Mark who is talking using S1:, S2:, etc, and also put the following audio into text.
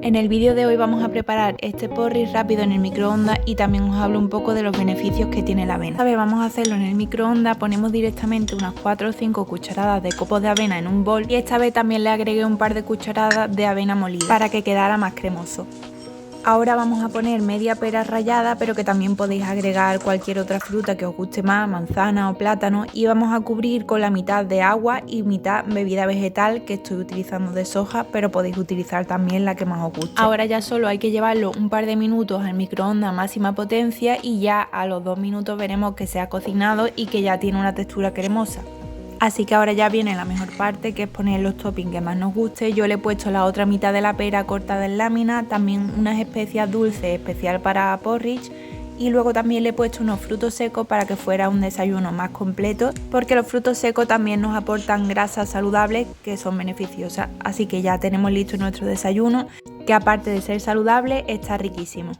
S1: En el vídeo de hoy vamos a preparar este porridge rápido en el microondas y también os hablo un poco de los beneficios que tiene la avena. Esta vez vamos a hacerlo en el microondas, ponemos directamente unas 4 o 5 cucharadas de copos de avena en un bol y esta vez también le agregué un par de cucharadas de avena molida para que quedara más cremoso. Ahora vamos a poner media pera rallada, pero que también podéis agregar cualquier otra fruta que os guste más, manzana o plátano, y vamos a cubrir con la mitad de agua y mitad bebida vegetal, que estoy utilizando de soja, pero podéis utilizar también la que más os guste. Ahora ya solo hay que llevarlo un par de minutos al microondas a máxima potencia y ya a los 2 minutos veremos que se ha cocinado y que ya tiene una textura cremosa. Así que ahora ya viene la mejor parte, que es poner los toppings que más nos guste. Yo le he puesto la otra mitad de la pera cortada en láminas, también unas especias dulces especial para porridge, y luego también le he puesto unos frutos secos para que fuera un desayuno más completo, porque los frutos secos también nos aportan grasas saludables que son beneficiosas. Así que ya tenemos listo nuestro desayuno, que aparte de ser saludable está riquísimo.